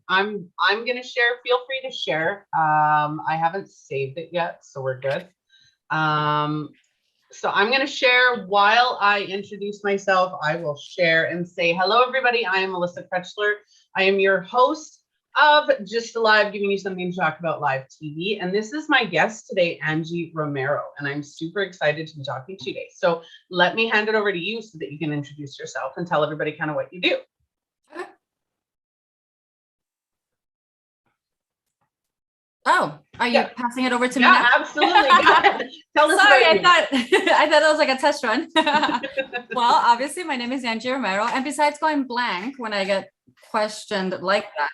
I'm gonna share. Feel free to share. I haven't saved it yet, so we're good. So I'm gonna share while I introduce myself. I will share and say hello, everybody. I am Melissa Krechler. I am your host of Just Alive, giving you something to talk about live TV. And this is my guest today, Angie Romero. And I'm super excited to be talking to you today. So let me hand it over to you so that you can introduce yourself and tell everybody kind of what you do. Oh, are you passing it over to me Yeah, now? absolutely. Tell us Sorry, about you. I thought that was like a test run. Well, obviously, my name is Angie Romero, and besides going blank when I get questioned like that.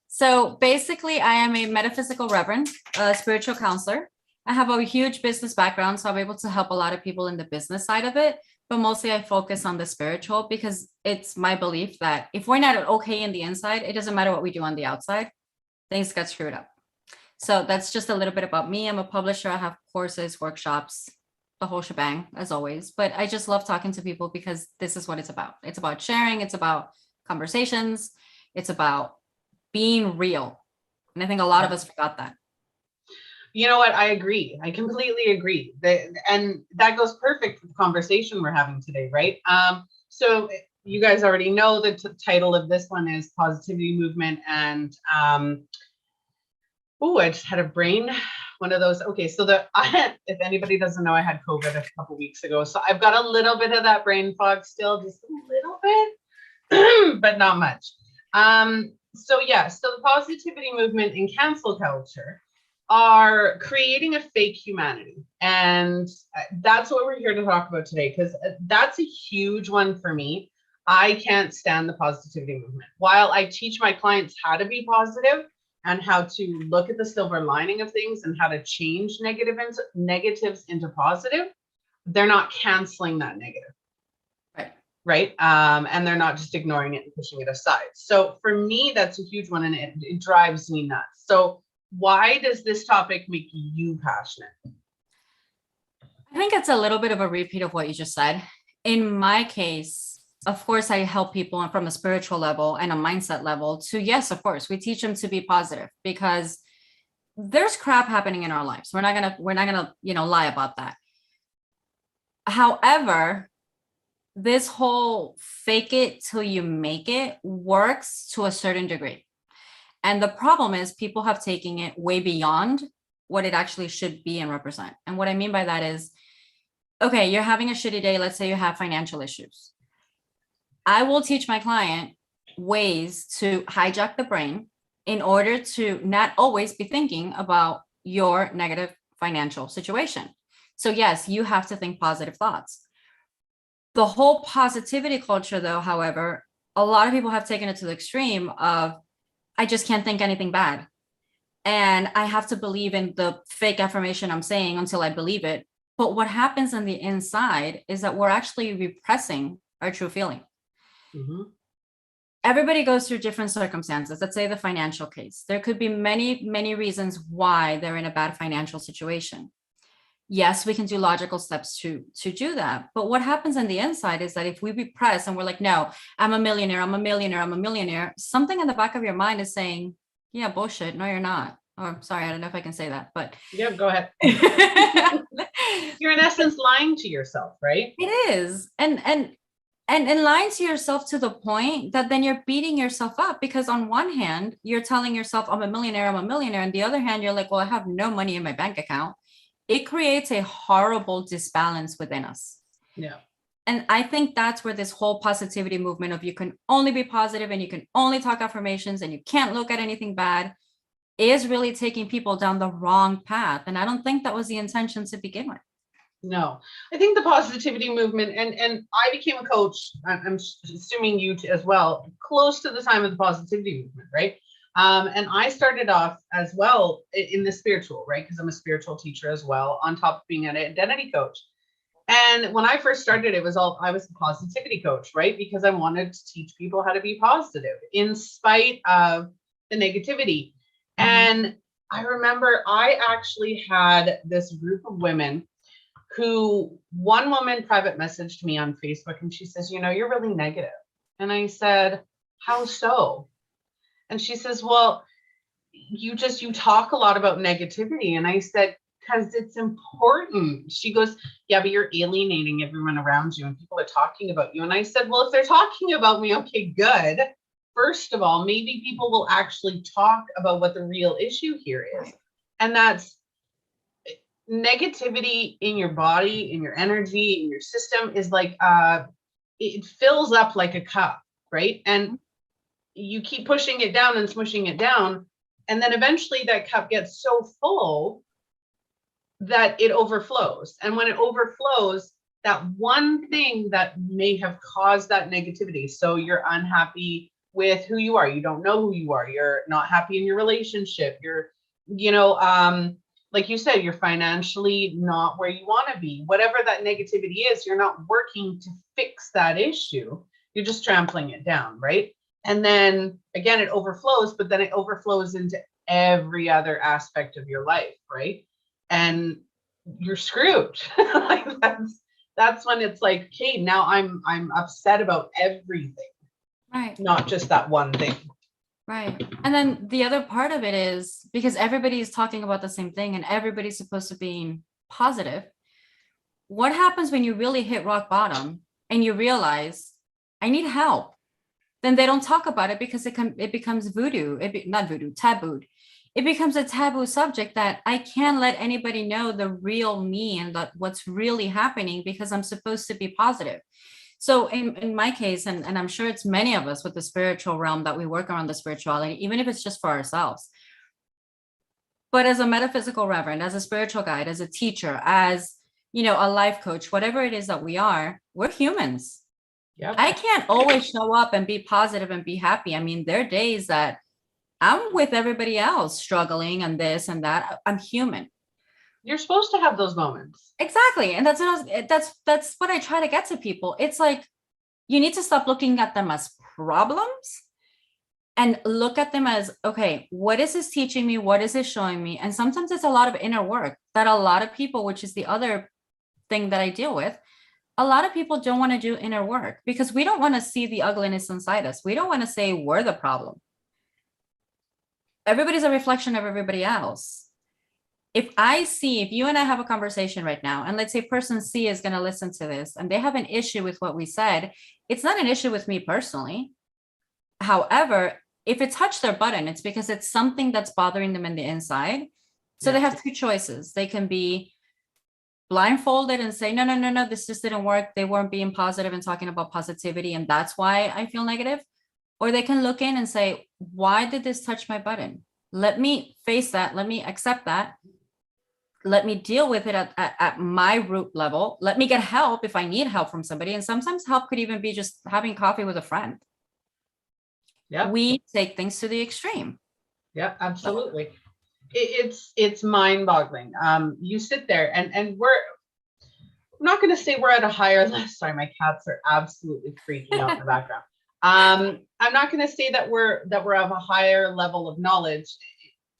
So basically, I am a metaphysical reverend, a spiritual counselor. I have a huge business background, so I'm able to help a lot of people in the business side of it. But mostly I focus on the spiritual because it's my belief that if we're not okay in the inside, it doesn't matter what we do on the outside. Things get screwed up. So that's just a little bit about me. I'm a publisher. I have courses, workshops, the whole shebang, as always. But I just love talking to people because this is what it's about. It's about sharing. It's about conversations. It's about being real. And I think a lot of us forgot that. You know what? I agree. I completely agree. And that goes perfect with the conversation we're having today, right? So you guys already know the title of this one is Positivity Movement. And I just had a brain, one of those. Okay, so if anybody doesn't know, I had COVID a couple weeks ago. So I've got a little bit of that brain fog still, just a little bit, but not much. So the positivity movement in cancel culture are creating a fake humanity. And that's what we're here to talk about today, because that's a huge one for me. I can't stand the positivity movement. While I teach my clients how to be positive and how to look at the silver lining of things and how to change negatives into positive, they're not canceling that negative. Right. And they're not just ignoring it and pushing it aside. So for me, that's a huge one, and it drives me nuts. So why does this topic make you passionate? I think it's a little bit of a repeat of what you just said. In my case, of course, I help people from a spiritual level and a mindset level to, yes, of course, we teach them to be positive because there's crap happening in our lives. We're not gonna, lie about that. However, this whole fake it till you make it works to a certain degree. And the problem is people have taken it way beyond what it actually should be and represent. And what I mean by that is, okay, you're having a shitty day. Let's say you have financial issues. I will teach my client ways to hijack the brain in order to not always be thinking about your negative financial situation. So yes, you have to think positive thoughts. The whole positivity culture, though, however, a lot of people have taken it to the extreme of, I just can't think anything bad. And I have to believe in the fake affirmation I'm saying until I believe it. But what happens on the inside is that we're actually repressing our true feeling. Mm-hmm. Everybody goes through different circumstances. Let's say the financial case. There could be many, many reasons why they're in a bad financial situation. Yes, we can do logical steps to do that. But what happens on the inside is that if we repress and we're like, no, I'm a millionaire, I'm a millionaire, I'm a millionaire, something in the back of your mind is saying, yeah, bullshit. No, you're not. Or sorry, I don't know if I can say that, but yeah, go ahead. You're in essence lying to yourself, right? It is. And lying to yourself to the point that then you're beating yourself up, because on one hand, you're telling yourself, I'm a millionaire. And the other hand, you're like, well, I have no money in my bank account. It creates a horrible disbalance within us. Yeah. And I think that's where this whole positivity movement of you can only be positive and you can only talk affirmations and you can't look at anything bad is really taking people down the wrong path. And I don't think that was the intention to begin with. No, I think the positivity movement, and I became a coach, I'm assuming you as well, close to the time of the positivity movement, right? And I started off as well in the spiritual, right? Because I'm a spiritual teacher as well, on top of being an identity coach. And when I first started, I was a positivity coach, right? Because I wanted to teach people how to be positive in spite of the negativity. Mm-hmm. And I remember I actually had this group of women who, one woman private messaged me on Facebook and she says, you're really negative. And I said, how so? And she says, well, you talk a lot about negativity. And I said, because it's important. She goes, yeah, but you're alienating everyone around you and people are talking about you. And I said, well, if they're talking about me, okay, good. First of all, maybe people will actually talk about what the real issue here is. And that's negativity in your body, in your energy, in your system is like, it fills up like a cup, right? And you keep pushing it down and smushing it down. And then eventually that cup gets so full that it overflows. And when it overflows, that one thing that may have caused that negativity. So you're unhappy with who you are. You don't know who you are. You're not happy in your relationship. You're, like you said, you're financially not where you want to be. Whatever that negativity is, you're not working to fix that issue. You're just trampling it down, right? And then again, it overflows, but then it overflows into every other aspect of your life, right? And you're screwed. Like that's when it's like, okay, now I'm upset about everything, Right. not just that one thing. Right. And then the other part of it is because everybody's talking about the same thing and everybody's supposed to be positive. What happens when you really hit rock bottom and you realize I need help? Then they don't talk about it because it becomes voodoo. Not voodoo, tabooed. It becomes a taboo subject that I can't let anybody know the real me and what's really happening because I'm supposed to be positive. So in my case, and I'm sure it's many of us with the spiritual realm that we work around the spirituality, even if it's just for ourselves. But as a metaphysical reverend, as a spiritual guide, as a teacher, as, a life coach, whatever it is that we are, we're humans. Yep. I can't always show up and be positive and be happy. I mean, there are days that I'm with everybody else struggling and this and that. I'm human. You're supposed to have those moments. Exactly. And that's what I try to get to people. It's like, you need to stop looking at them as problems and look at them as, okay, what is this teaching me? What is this showing me? And sometimes it's a lot of inner work that a lot of people, which is the other thing that I deal with, a lot of people don't want to do inner work because we don't want to see the ugliness inside us. We don't want to say we're the problem. Everybody's a reflection of everybody else. If you and I have a conversation right now, and let's say person C is going to listen to this and they have an issue with what we said, it's not an issue with me personally. However, if it touched their button, it's because it's something that's bothering them in the inside. So They have two choices. They can be blindfolded and say, no, this just didn't work. They weren't being positive and talking about positivity. And that's why I feel negative. Or they can look in and say, why did this touch my button? Let me face that. Let me accept that. Let me deal with it at my root level. Let me get help if I need help from somebody. And sometimes help could even be just having coffee with a friend. Yeah. We take things to the extreme. Yeah, absolutely. It's mind-boggling. You sit there and I'm not going to say we're at a higher level. Sorry, my cats are absolutely freaking out in the background. I'm not going to say that we're of a higher level of knowledge.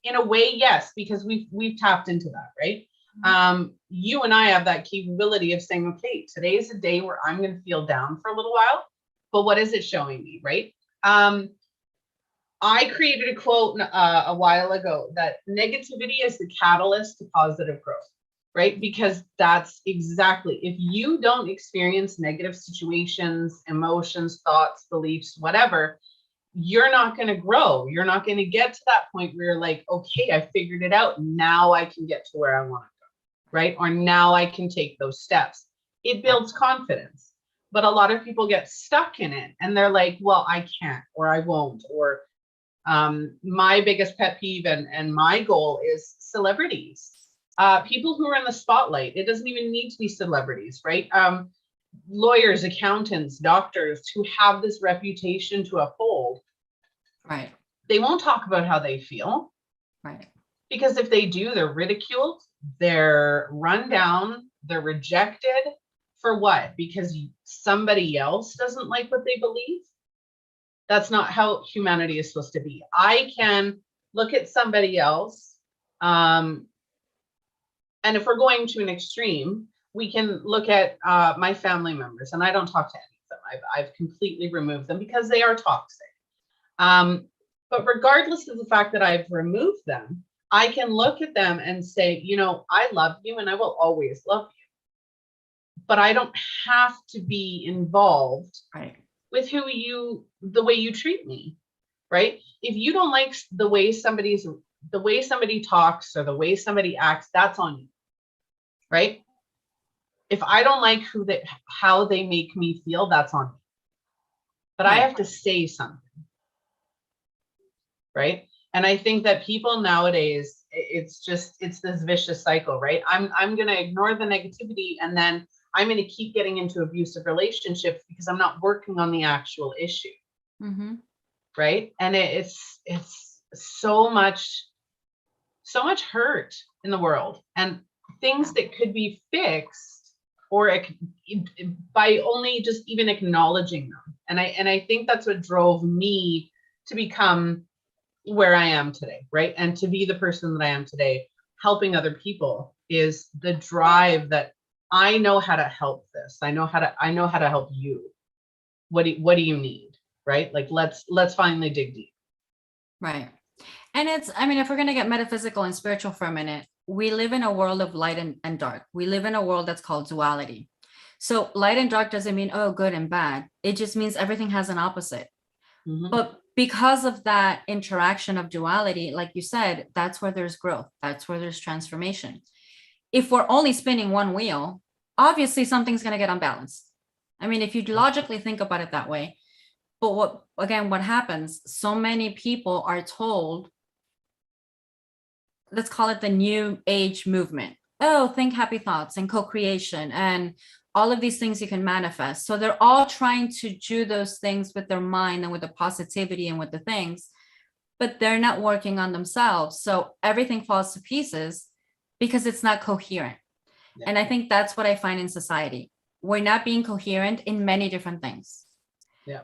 In a way, yes, because we've tapped into that, right? Mm-hmm. You and I have that capability of saying, okay, today is a day where I'm going to feel down for a little while, but what is it showing me, right? I created a quote a while ago that negativity is the catalyst to positive growth, right? Because that's exactly, if you don't experience negative situations, emotions, thoughts, beliefs, whatever, you're not going to grow. You're not going to get to that point where you're like, okay, I figured it out. Now I can get to where I want to go, right? Or now I can take those steps. It builds confidence. But a lot of people get stuck in it and they're like, well, I can't, or I won't, or my biggest pet peeve and my goal is celebrities. People who are in the spotlight. It doesn't even need to be celebrities, right? Lawyers, accountants, doctors who have this reputation to uphold. Right. They won't talk about how they feel. Right. Because if they do, they're ridiculed, they're run down, they're rejected. For what? Because somebody else doesn't like what they believe? That's not how humanity is supposed to be. I can look at somebody else, and if we're going to an extreme, we can look at my family members, and I don't talk to any of them. I've completely removed them because they are toxic. But But regardless of the fact that I've removed them, I can look at them and say, you know, I love you and I will always love you. But I don't have to be involved Right. with the way you treat me, right? If you don't like the way somebody talks or the way somebody acts, that's on you, right? If I don't like how they make me feel, that's on me. But I Right. have to say something, right? And I think that people nowadays, it's this vicious cycle, right? I'm gonna ignore the negativity, and then I'm gonna keep getting into abusive relationships because I'm not working on the actual issue, Mm-hmm. right? And it's so much hurt in the world, and things that could be fixed or by only just even acknowledging them. And I think that's what drove me to become where I am today, right? And to be the person that I am today, helping other people, is the drive that I know how to help this. I know how to help you. What do you need? Right? Like let's finally dig deep. Right. And I mean, if we're going to get metaphysical and spiritual for a minute, we live in a world of light and dark. We live in a world that's called duality. So light and dark doesn't mean, oh, good and bad. It just means everything has an opposite. Mm-hmm. But because of that interaction of duality, like you said, that's where there's growth. That's where there's transformation. If we're only spinning one wheel, obviously something's going to get unbalanced. I mean, if you logically think about it that way. But what happens? So many people are told, let's call it the new age movement. Oh, think happy thoughts and co-creation and all of these things you can manifest. So they're all trying to do those things with their mind and with the positivity and with the things, but they're not working on themselves. So everything falls to pieces because it's not coherent. Yeah. And I think that's what I find in society. We're not being coherent in many different things. Yeah.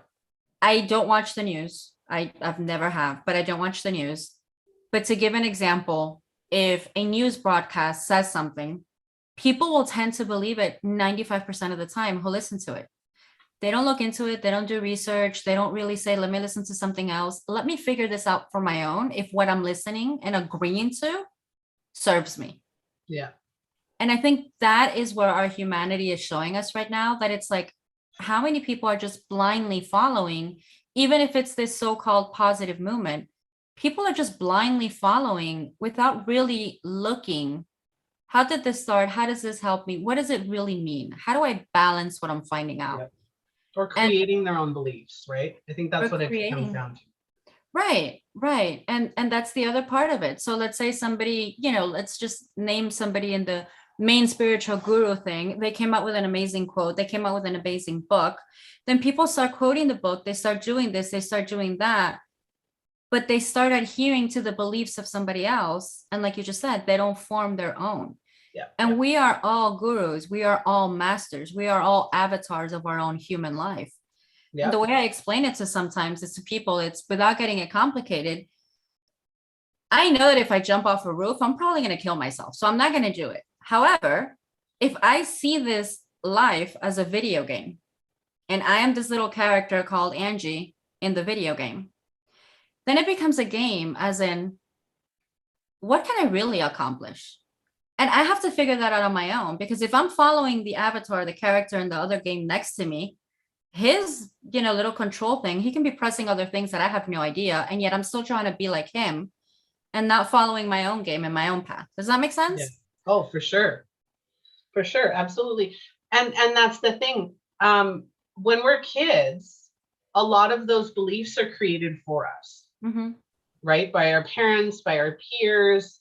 I don't watch the news. I've never have, but I don't watch the news. But to give an example, if a news broadcast says something, people will tend to believe it 95% of the time who listen to it. They don't look into it. They don't do research. They don't really say, let me listen to something else. Let me figure this out for my own if what I'm listening and agreeing to serves me. Yeah. And I think that is where our humanity is showing us right now, that it's like, how many people are just blindly following, even if it's this so-called positive movement, people are just blindly following without really looking. How did this start? How does this help me? What does it really mean? How do I balance what I'm finding out? Yep. Or creating their own beliefs, right? I think that's what it comes down to. Right. And that's the other part of it. So let's say somebody, let's just name somebody in the main spiritual guru thing. They came out with an amazing quote. They came out with an amazing book. Then people start quoting the book. They start doing this. They start doing that. But they start adhering to the beliefs of somebody else. And like you just said, they don't form their own. Yeah. And we are all gurus. We are all masters. We are all avatars of our own human life. Yeah. And the way I explain it to people, it's without getting it complicated. I know that if I jump off a roof, I'm probably going to kill myself. So I'm not going to do it. However, if I see this life as a video game, and I am this little character called Angie in the video game, then it becomes a game, as in, what can I really accomplish? And I have to figure that out on my own, because if I'm following the avatar, the character in the other game next to me, his, little control thing, he can be pressing other things that I have no idea. And yet I'm still trying to be like him and not following my own game and my own path. Does that make sense? Yeah. Oh, for sure. For sure. Absolutely. And that's the thing. When we're kids, a lot of those beliefs are created for us, mm-hmm. right? By our parents, by our peers,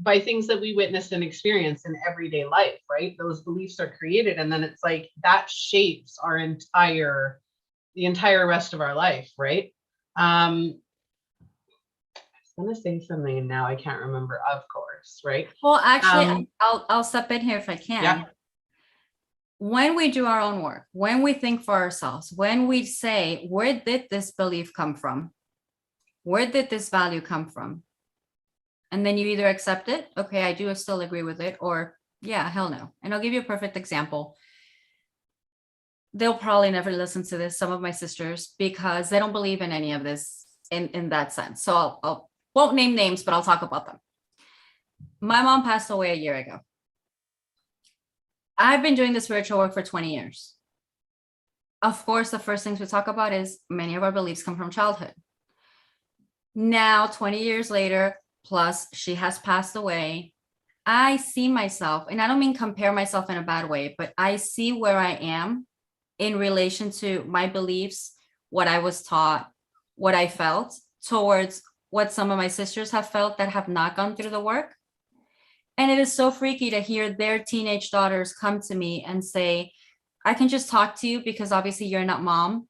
by things that we witness and experience in everyday life, right? Those beliefs are created, and then it's like that shapes the entire rest of our life, right? I was gonna say something and now I can't remember, of course, right? Well, actually, I'll step in here if I can. Yeah. When we do our own work, when we think for ourselves, when we say, where did this belief come from? Where did this value come from? And then you either accept it, okay, I do still agree with it, or yeah, hell no. And I'll give you a perfect example. They'll probably never listen to this, some of my sisters, because they don't believe in any of this in that sense. So I'll won't name names, but I'll talk about them. My mom passed away a year ago. I've been doing the spiritual work for 20 years. Of course, the first things we talk about is many of our beliefs come from childhood. Now, 20 years later, plus she has passed away, I see myself, and I don't mean compare myself in a bad way, but I see where I am in relation to my beliefs, what I was taught, what I felt, towards what some of my sisters have felt that have not gone through the work. And it is so freaky to hear their teenage daughters come to me and say, I can just talk to you because obviously you're not mom,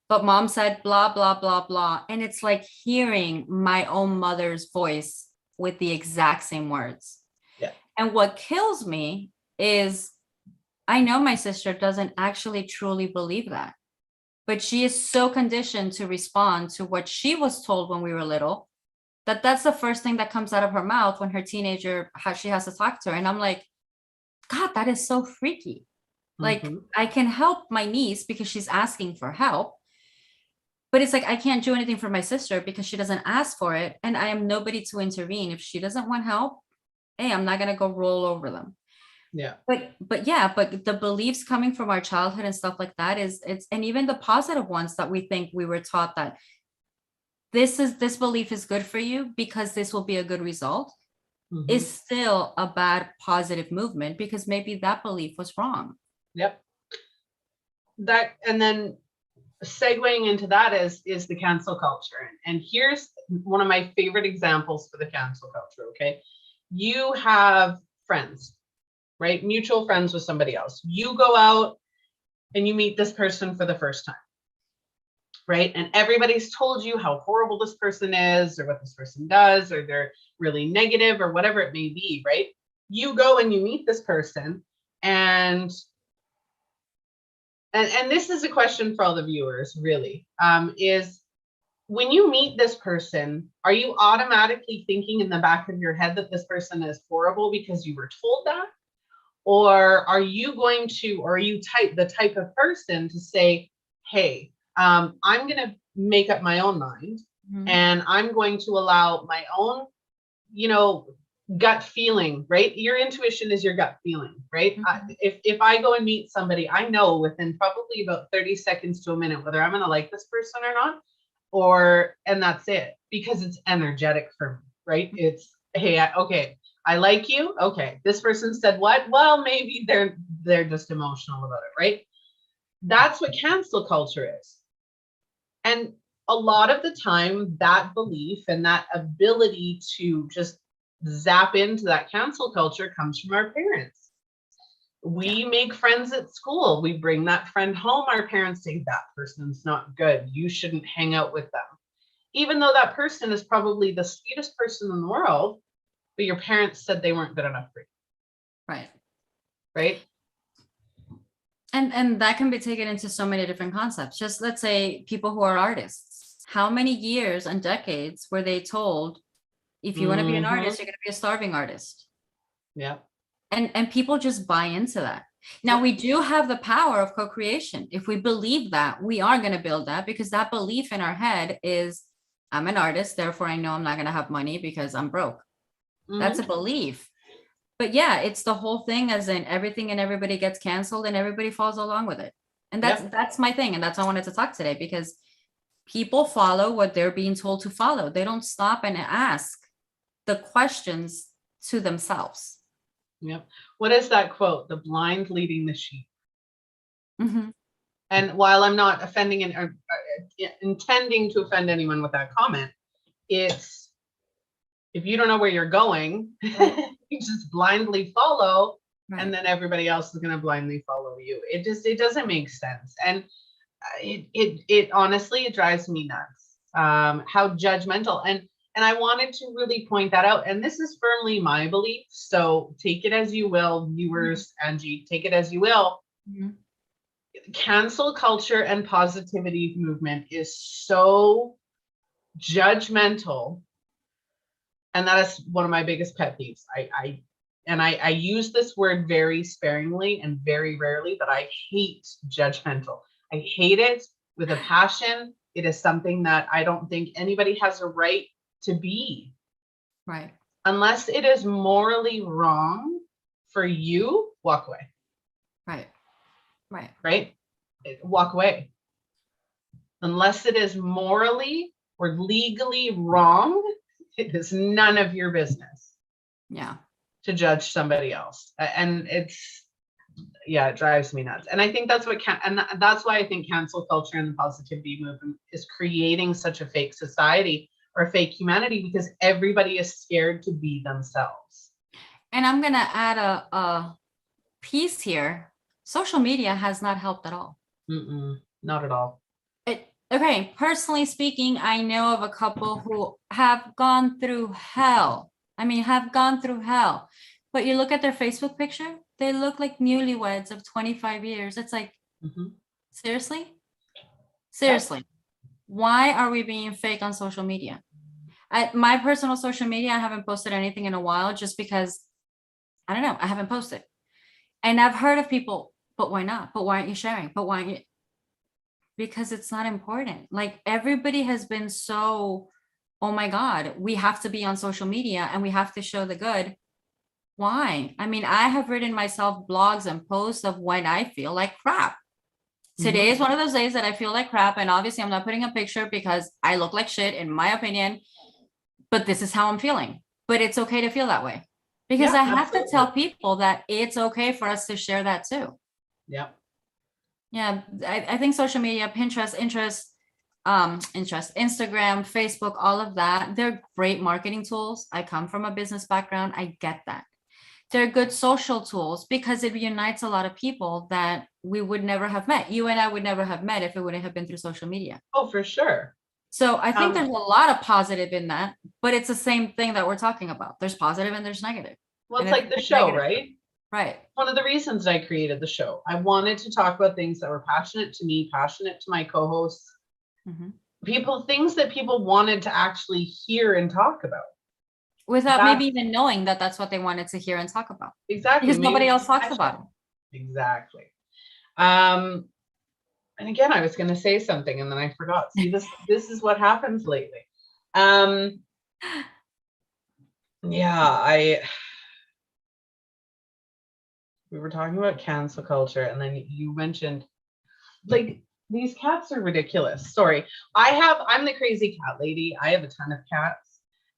but mom said blah, blah, blah, blah. And it's like hearing my own mother's voice with the exact same words. Yeah. And what kills me is I know my sister doesn't actually truly believe that, but she is so conditioned to respond to what she was told when we were little, that that's the first thing that comes out of her mouth when her teenager, how she has to talk to her. And I'm like, God, that is so freaky. Like, I can help my niece because she's asking for help, but it's like, I can't do anything for my sister because she doesn't ask for it. And I am nobody to intervene. If she doesn't want help, hey, I'm not going to go roll over them. Yeah. But the beliefs coming from our childhood and stuff like that and even the positive ones that we think we were taught that this belief is good for you because this will be a good result is still a bad positive movement because maybe that belief was wrong. Yep. That, and then segueing into that is the cancel culture. And here's one of my favorite examples for the cancel culture. Okay. You have friends, right? Mutual friends with somebody else. You go out and you meet this person for the first time, right? And everybody's told you how horrible this person is or what this person does, or they're really negative or whatever it may be, right? You go and you meet this person and this is a question for all the viewers, really, is when you meet this person, are you automatically thinking in the back of your head that this person is horrible because you were told that? Or are you going to, or are you the type of person to say, hey, I'm going to make up my own mind and I'm going to allow my own, gut feeling, right? Your intuition is your gut feeling, right? If I go and meet somebody, I know within probably about 30 seconds to a minute whether I'm going to like this person or not, and that's it, because it's energetic for me, right? It's, hey, okay, I like you. Okay, this person said what? Well, maybe they're just emotional about it, right? That's what cancel culture is. And a lot of the time, that belief and that ability to just zap into that cancel culture comes from our parents. We make friends at school. We bring that friend home. Our parents say that person's not good. You shouldn't hang out with them. Even though that person is probably the sweetest person in the world, but your parents said they weren't good enough for you. Right. Right. And that can be taken into so many different concepts. Just let's say people who are artists, how many years and decades were they told, if you want to be an artist, you're going to be a starving artist? Yeah. And people just buy into that. Now, we do have the power of co-creation. If we believe that, we are going to build that, because that belief in our head is, I'm an artist, therefore I know I'm not going to have money because I'm broke. That's a belief. But yeah, it's the whole thing, as in everything and everybody gets canceled and everybody falls along with it. And that's my thing. And that's why I wanted to talk today, because people follow what they're being told to follow. They don't stop and ask the questions to themselves. Yep. What is that quote? The blind leading the sheep. And while I'm not offending or intending to offend anyone with that comment, it's, if you don't know where you're going, you just blindly follow, and then everybody else is going to blindly follow you. It doesn't make sense. And it honestly, it drives me nuts. How judgmental. And I wanted to really point that out. And this is firmly my belief. So take it as you will, viewers, Angie, take it as you will. Cancel culture and positivity movement is so judgmental. And that is one of my biggest pet peeves. I use this word very sparingly and very rarely, but I hate judgmental. I hate it with a passion. It is something that I don't think anybody has a right to be. Right. Unless it is morally wrong for you, walk away. Right. Right. Right? Walk away. Unless it is morally or legally wrong, it is none of your business. Yeah. To judge somebody else. And it's, yeah, it drives me nuts. And I think that's what and that's why I think cancel culture and the positivity movement is creating such a fake society or fake humanity, because everybody is scared to be themselves. And I'm gonna add a piece here. Social media has not helped at all. Not at all. Okay, personally speaking, I know of a couple who have gone through hell. I mean, have gone through hell. But you look at their Facebook picture, they look like newlyweds of 25 years. It's like, seriously? Seriously. Yep. Why are we being fake on social media? My personal social media, I haven't posted anything in a while just because, I don't know, I haven't posted. And I've heard of people, but why not? But why aren't you sharing? But why aren't you? Because it's not important. Like, everybody has been so, oh my God, we have to be on social media and we have to show the good. Why? I mean, I have written myself blogs and posts of when I feel like crap. Today is one of those days that I feel like crap. And obviously I'm not putting a picture because I look like shit, in my opinion, but this is how I'm feeling. But it's okay to feel that way, because I have to tell people that it's okay for us to share that too. Yeah. Yeah. I think social media, Pinterest, Instagram, Facebook, all of that, they're great marketing tools. I come from a business background. I get that. They're good social tools because it unites a lot of people that we would never have met. You and I would never have met if it wouldn't have been through social media. Oh, for sure. So I think there's a lot of positive in that, but it's the same thing that we're talking about. There's positive and there's negative. Well, it's like the show, right? Right. One of the reasons I created the show, I wanted to talk about things that were passionate to me, passionate to my co-hosts, things that people wanted to actually hear and talk about. Without maybe even knowing that that's what they wanted to hear and talk about. Exactly. Because nobody else talks about it. Exactly. And again, I was going to say something and then I forgot. See, this is what happens lately. Yeah, we were talking about cancel culture, and then you mentioned, like, these cats are ridiculous. Sorry. I'm the crazy cat lady. I have a ton of cats.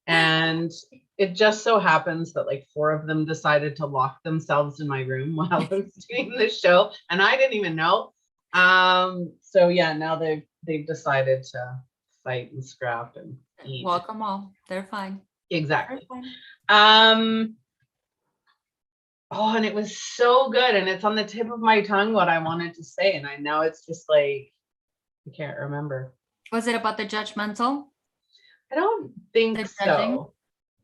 And it just so happens that like 4 of them decided to lock themselves in my room while I was doing the show, and I didn't even know. So yeah, now they've decided to fight and scrap and eat. Welcome all. They're fine. Exactly. They're fine. Oh, and it was so good, and it's on the tip of my tongue what I wanted to say, and now it's just like I can't remember. Was it about the judgmental? I don't think so.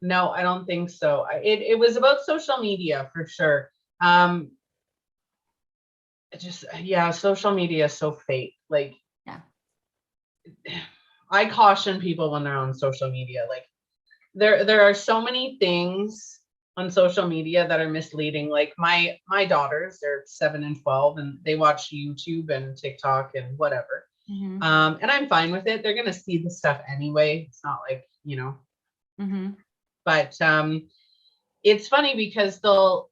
No, I don't think so. It was about social media for sure. Social media is so fake. Like, yeah. I caution people when they're on social media. Like, there are so many things on social media that are misleading. Like my daughters, they're 7 and 12, and they watch YouTube and TikTok and whatever. And I'm fine with it. They're gonna see the stuff anyway. It's not like, but it's funny because they'll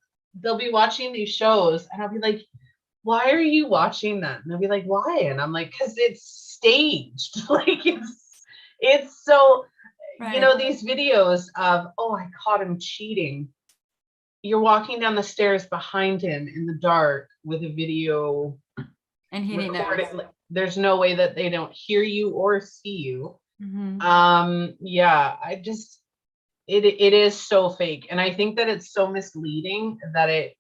be watching these shows and I'll be like, why are you watching that? And they'll be like, why? And I'm like, because it's staged. Like, it's so, right. These videos of, oh, I caught him cheating. You're walking down the stairs behind him in the dark with a video, and he didn't know. There's no way that they don't hear you or see you. Yeah, it is so fake. And I think that it's so misleading that it,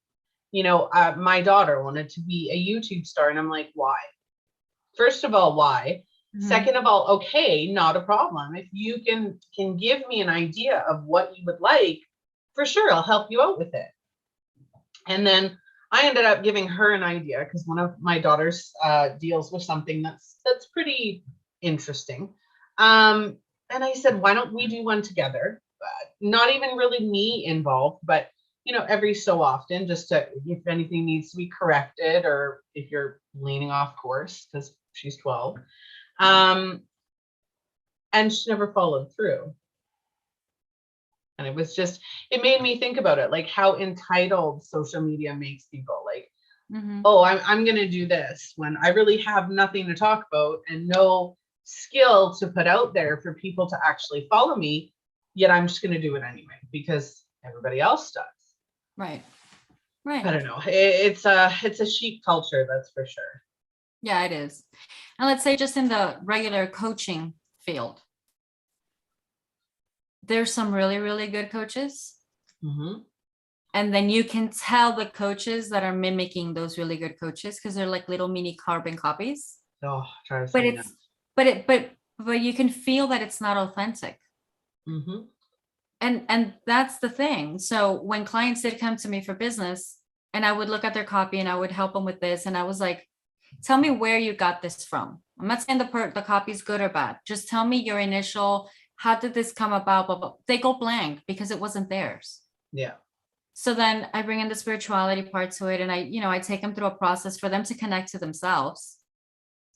my daughter wanted to be a YouTube star, and I'm like, why? First of all, why? Second of all, okay, not a problem. If you can give me an idea of what you would like, for sure, I'll help you out with it. And then I ended up giving her an idea because one of my daughters deals with something that's pretty interesting. And I said, why don't we do one together? Not even really me involved, but every so often, just to, if anything needs to be corrected or if you're leaning off course, because she's 12. And she never followed through. And it was just, it made me think about it, like how entitled social media makes people. Like, oh, I'm going to do this when I really have nothing to talk about and no skill to put out there for people to actually follow me. Yet I'm just going to do it anyway because everybody else does. Right. Right. I don't know. It's a sheep culture, that's for sure. Yeah, it is. And let's say just in the regular coaching field, there's some really, really good coaches. And then you can tell the coaches that are mimicking those really good coaches because they're like little mini carbon copies. Oh, try to But say it's but you can feel that it's not authentic. And that's the thing. So when clients did come to me for business and I would look at their copy and I would help them with this, and I was like, tell me where you got this from. I'm not saying the copy's good or bad. Just tell me your initial, how did this come about? Blah, blah. They go blank because it wasn't theirs. Yeah. So then I bring in the spirituality part to it. And I take them through a process for them to connect to themselves.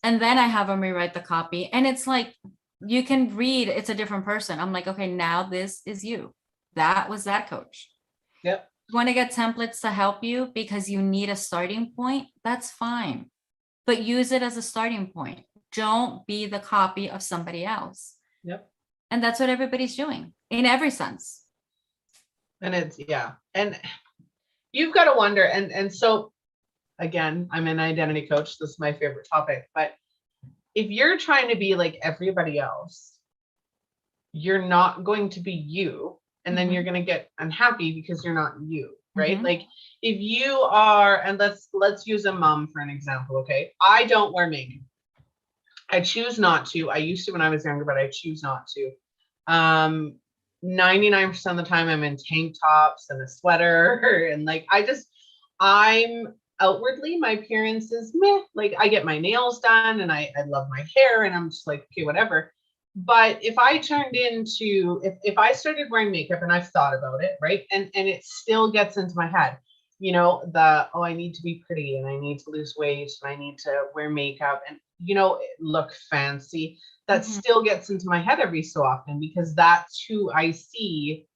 And then I have them rewrite the copy. And it's like, you can read, it's a different person. I'm like, okay, now this is you. That was that coach. Yep. You want to get templates to help you because you need a starting point? That's fine. But use it as a starting point. Don't be the copy of somebody else. Yep. And that's what everybody's doing in every sense. And it's, yeah. And you've got to wonder. And so again, I'm an identity coach. This is my favorite topic. But if you're trying to be like everybody else, you're not going to be you. And then you're going to get unhappy because you're not you, right? Like if you are, and let's use a mom for an example. Okay. I don't wear makeup. I choose not to. I used to when I was younger, but I choose not to. 99% of the time I'm in tank tops and a sweater. And like, I'm outwardly, my appearance is meh. Like I get my nails done and I love my hair and I'm just like, okay, whatever. But if I turned into, if I started wearing makeup, and I've thought about it, right? And it still gets into my head, I need to be pretty and I need to lose weight and I need to wear makeup and, look fancy. That still gets into my head every so often because that's who I see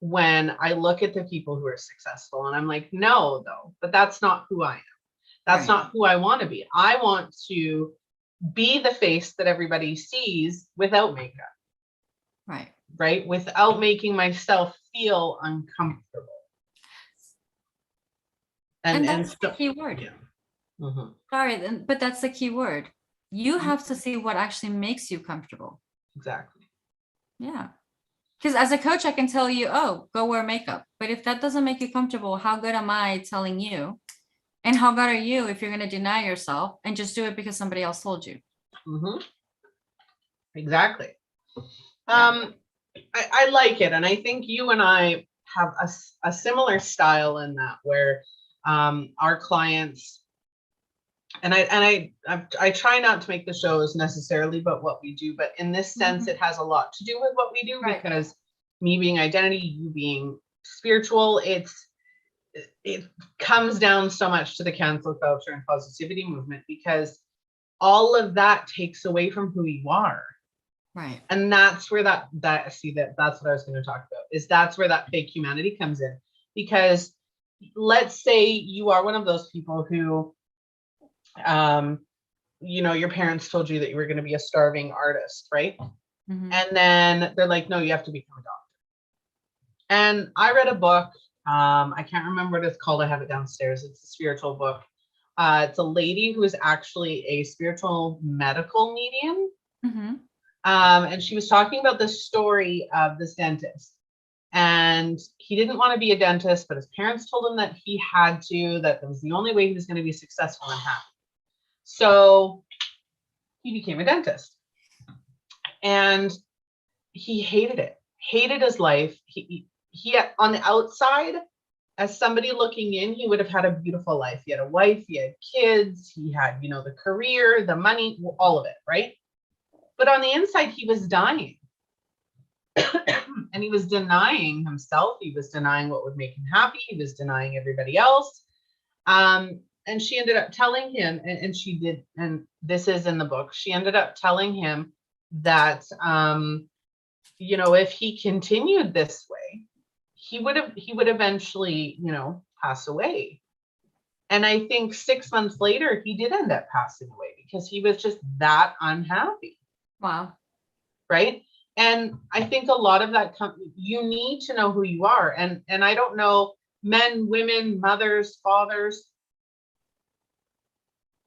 when I look at the people who are successful. And I'm like, no, though, but that's not who I am. That's not who I want to be. I want to be the face that everybody sees without makeup. Right. Without making myself feel uncomfortable. And that's the key word. Yeah. Sorry, but that's the key word. You have to see what actually makes you comfortable. Exactly. Yeah. Because as a coach, I can tell you, oh, go wear makeup. But if that doesn't make you comfortable, how good am I telling you? And how good are you if you're going to deny yourself and just do it because somebody else told you? Exactly. Yeah. I like it. And I think you and I have a similar style in that where our clients, and I try not to make the shows necessarily about what we do, but in this sense, it has a lot to do with what we do because me being identity, you being spiritual, it comes down so much to the cancel culture and positivity movement because all of that takes away from who you are. Right. And that's where that's what I was going to talk about is that's where that fake humanity comes in. Because let's say you are one of those people who, your parents told you that you were going to be a starving artist, right? And then they're like, no, you have to become a doctor. And I read a book. I can't remember what it's called. I have it downstairs. It's a spiritual book. It's a lady who is actually a spiritual medical medium. And she was talking about the story of this dentist. And he didn't want to be a dentist, but his parents told him that he had to, that was the only way he was going to be successful and happy. So he became a dentist. And he hated it, hated his life. He on the outside, as somebody looking in, he would have had a beautiful life. He had a wife, he had kids, he had, the career, the money, all of it, right? But on the inside, he was dying. And he was denying himself. He was denying what would make him happy. He was denying everybody else. And and she ended up telling him, and she did, and this is in the book, she ended up telling him that, you know, if he continued this way, he would eventually, you know, pass away. And I think 6 months later, he did end up passing away because he was just that unhappy. Wow. Right. And I think a lot of that, you need to know who you are. And I don't know, men, women, mothers, fathers,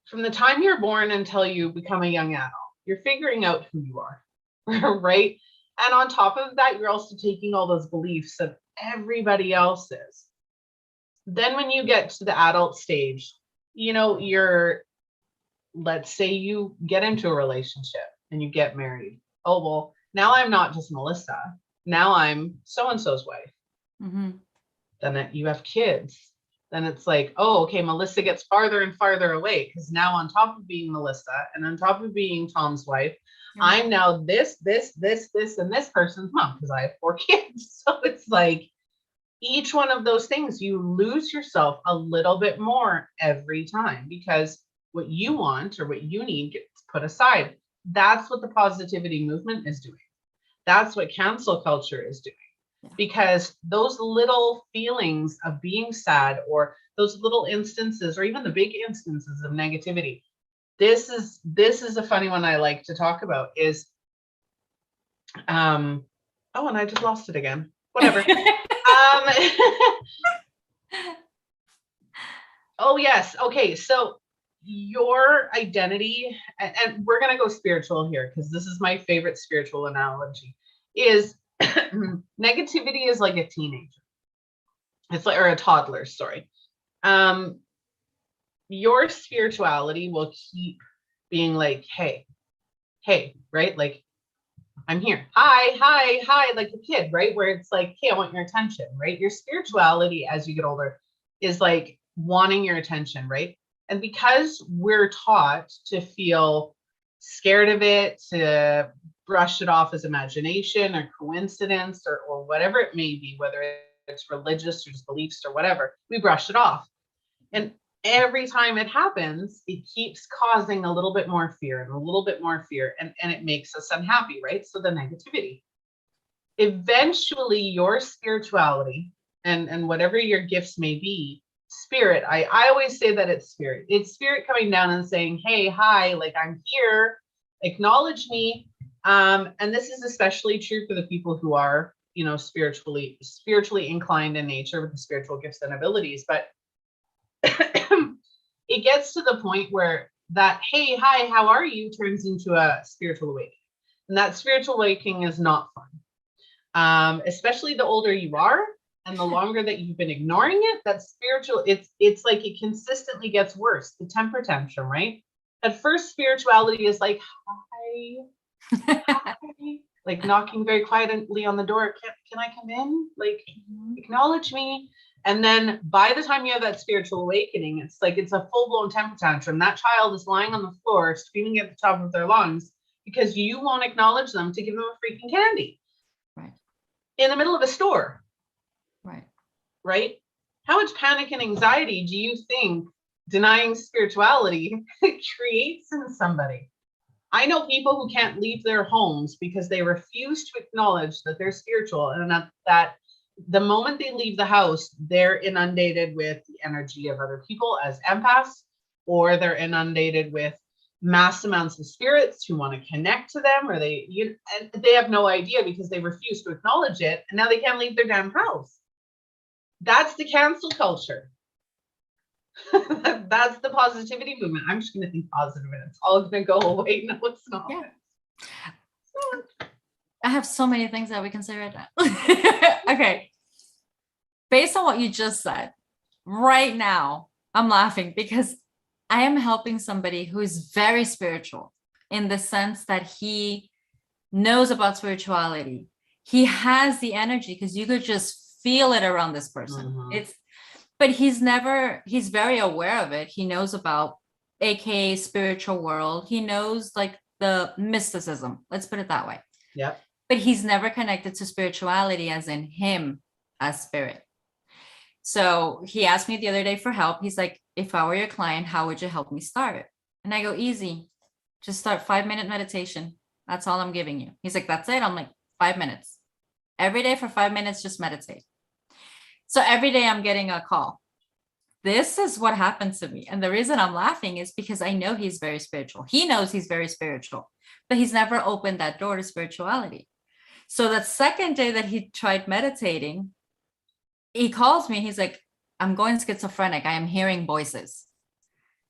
from the time you're born until you become a young adult, you're figuring out who you are. Right. And on top of that, you're also taking all those beliefs that everybody else is. Then when you get to the adult stage, you know, let's say you get into a relationship and you get married. Oh, well, now I'm not just Melissa. Now I'm so-and-so's wife. Mm-hmm. Then you have kids. Then it's like, oh, okay, Melissa gets farther and farther away because now on top of being Melissa and on top of being Tom's wife, I'm now this, and this person's mom because I have 4 kids. So it's like each one of those things, you lose yourself a little bit more every time because what you want or what you need gets put aside. That's what the positivity movement is doing. That's what cancel culture is doing. Yeah. Because those little feelings of being sad or those little instances or even the big instances of negativity, this is a funny one I like to talk about is, oh, and I just lost it again. Whatever. Oh, yes. Okay. So your identity, and we're going to go spiritual here because this is my favorite spiritual analogy, is negativity is like a teenager. It's like, or a toddler, sorry. Your spirituality will keep being like, hey, right? Like, I'm here. Hi, like a kid, right? Where it's like, hey, I want your attention, right? Your spirituality as you get older is like wanting your attention, right? And because we're taught to feel scared of it, to brush it off as imagination or coincidence or whatever it may be, whether it's religious or just beliefs or whatever, we brush it off. And every time it happens, it keeps causing a little bit more fear and a little bit more fear, and it makes us unhappy, right? So the negativity. Eventually, your spirituality and whatever your gifts may be, spirit, I always say that it's spirit. It's spirit coming down and saying, hey, hi, like I'm here, acknowledge me. And this is especially true for the people who are, you know, spiritually inclined in nature with the spiritual gifts and abilities. But it gets to the point where that, hey, hi, how are you, turns into a spiritual awakening. And that spiritual awakening is not fun. Especially the older you are and the longer that you've been ignoring it, that spiritual, it's like it consistently gets worse. The temper tantrum, right? At first, spirituality is like, hi, like knocking very quietly on the door. Can I come in? Like, acknowledge me. And then by the time you have that spiritual awakening, it's like it's a full-blown temper tantrum. That child is lying on the floor, screaming at the top of their lungs because you won't acknowledge them to give them a freaking candy. Right. In the middle of a store. Right. Right? How much panic and anxiety do you think denying spirituality creates in somebody? I know people who can't leave their homes because they refuse to acknowledge that they're spiritual and that the moment they leave the house, they're inundated with the energy of other people as empaths, or they're inundated with mass amounts of spirits who want to connect to them, or and they have no idea because they refuse to acknowledge it, and now they can't leave their damn house. That's the cancel culture. That's the positivity movement. I'm just going to think positive and it's all going to go away. No, it's not. Yeah. I have so many things that we can say right now. Okay. Based on what you just said, right now, I'm laughing because I am helping somebody who is very spiritual in the sense that he knows about spirituality. He has the energy because you could just feel it around this person. Mm-hmm. But he's very aware of it. He knows about AKA spiritual world. He knows like the mysticism. Let's put it that way. Yeah. But he's never connected to spirituality as in him as spirit. So he asked me the other day for help. He's like, if I were your client, how would you help me start? And I go, easy. Just start 5-minute meditation. That's all I'm giving you. He's like, that's it. I'm like, 5 minutes. Every day for 5 minutes, just meditate. So every day I'm getting a call. This is what happened to me. And the reason I'm laughing is because I know he's very spiritual. He knows he's very spiritual, but he's never opened that door to spirituality. So that second day that he tried meditating, he calls me. He's like, I'm going schizophrenic. I am hearing voices.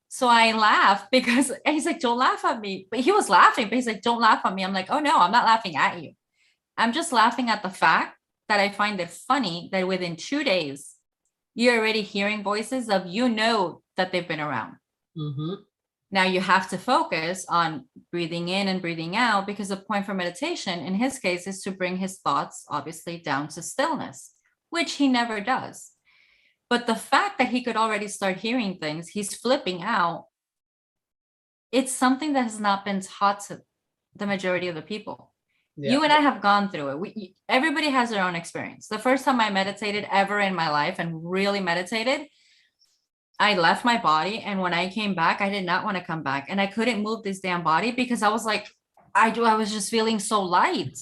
So I laugh because, and he's like, don't laugh at me. But he was laughing, but he's like, don't laugh at me. I'm like, oh no, I'm not laughing at you. I'm just laughing at the fact that I find it funny that within 2 days, you're already hearing voices of, that they've been around. Mm-hmm. Now you have to focus on breathing in and breathing out, because the point for meditation in his case is to bring his thoughts obviously down to stillness, which he never does. But the fact that he could already start hearing things, he's flipping out. It's something that has not been taught to the majority of the people. Yeah. You and I have gone through it. Everybody has their own experience. The first time I meditated ever in my life and really meditated, I left my body. And when I came back, I did not want to come back. And I couldn't move this damn body because I was like, I was just feeling so light.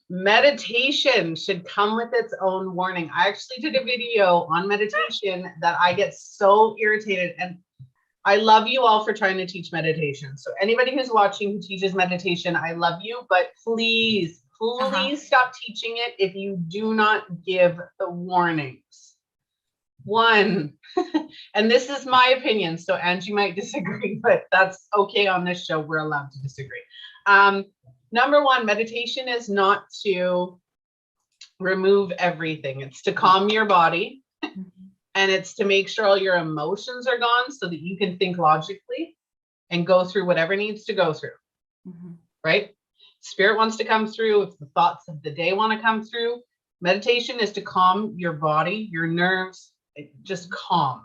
Meditation should come with its own warning. I actually did a video on meditation that I get so irritated, and I love you all for trying to teach meditation. So anybody who's watching who teaches meditation, I love you, but please stop teaching it if you do not give the warnings. One, and this is my opinion, so Angie might disagree, but that's okay on this show. We're allowed to disagree. Number one, meditation is not to remove everything. It's to calm your body, and it's to make sure all your emotions are gone so that you can think logically and go through whatever needs to go through, right? Spirit wants to come through. If the thoughts of the day want to come through, meditation is to calm your body, your nerves, just calm.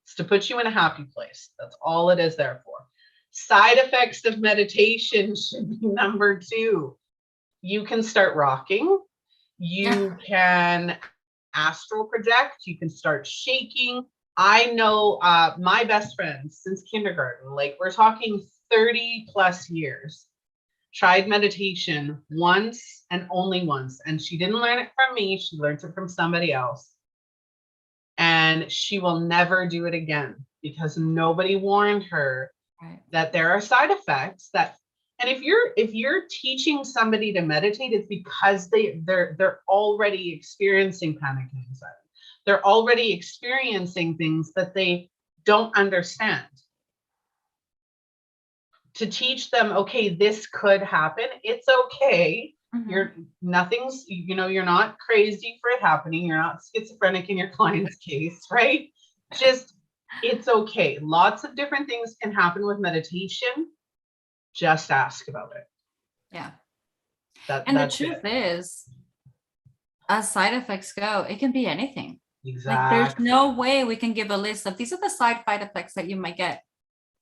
It's to put you in a happy place. That's all it is there for. Side effects of meditation should be number 2. You can start rocking. You can astral project. You can start shaking. I know my best friends since kindergarten, like we're talking 30 plus years, tried meditation once and only once. And she didn't learn it from me. She learned it from somebody else. And she will never do it again because nobody warned her that there are side effects that, and if you're teaching somebody to meditate, it's because they're already experiencing panic and anxiety. They're already experiencing things that they don't understand. To teach them, okay, this could happen. It's okay. You're not crazy for it happening. You're not schizophrenic in your client's case, right? Just, it's okay. Lots of different things can happen with meditation. Just ask about it. Yeah. And the truth is, as side effects go, it can be anything. Exactly. Like there's no way we can give a list of these are the side effects that you might get.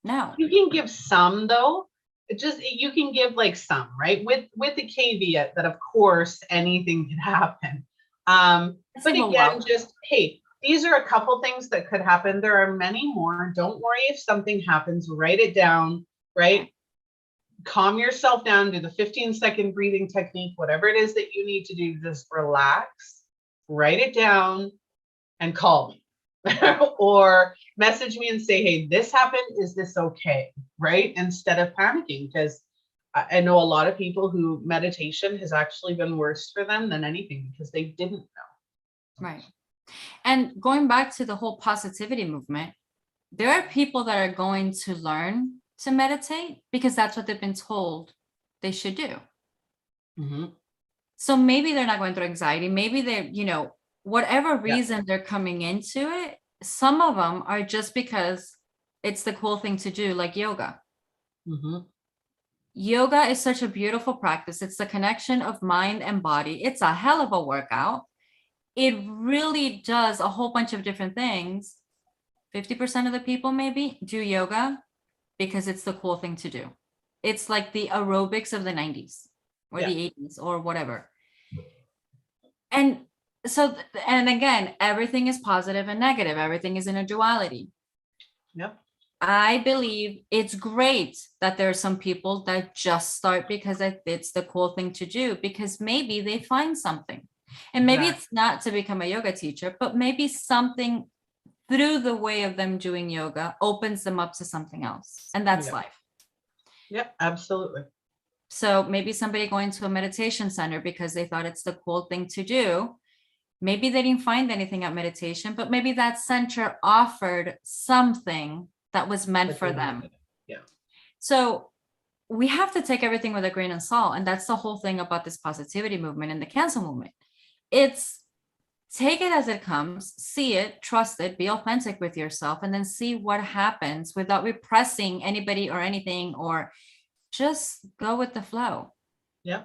No. You can give some though. You can give like some, right? With the caveat that of course anything can happen. But again, just, hey, these are a couple things that could happen. There are many more. Don't worry if something happens, write it down, right? Calm yourself down, do the 15-second breathing technique, whatever it is that you need to do, just relax, write it down, and call me. Or message me and say, hey, this happened. Is this okay? Right? Instead of panicking, because I know a lot of people who meditation has actually been worse for them than anything because they didn't know. Right. And going back to the whole positivity movement, there are people that are going to learn to meditate because that's what they've been told they should do. So maybe they're not going through anxiety. Maybe they're, whatever reason they're coming into it. Some of them are just because it's the cool thing to do, like yoga. Yoga is such a beautiful practice. It's the connection of mind and body. It's a hell of a workout. It really does a whole bunch of different things. 50% of the people maybe do yoga because it's the cool thing to do. It's like the aerobics of the 90s or the 80s or whatever. And So, and again, everything is positive and negative. Everything is in a duality. Yep. I believe it's great that there are some people that just start because it's the cool thing to do, because maybe they find something. And maybe it's not to become a yoga teacher, but maybe something through the way of them doing yoga opens them up to something else. And that's life. Yep, absolutely. So maybe somebody going to a meditation center because they thought it's the cool thing to do. Maybe they didn't find anything at meditation, but maybe that center offered something that was meant for them. Yeah. So we have to take everything with a grain of salt. And that's the whole thing about this positivity movement and the cancel movement. It's take it as it comes, see it, trust it, be authentic with yourself, and then see what happens without repressing anybody or anything, or just go with the flow. Yeah.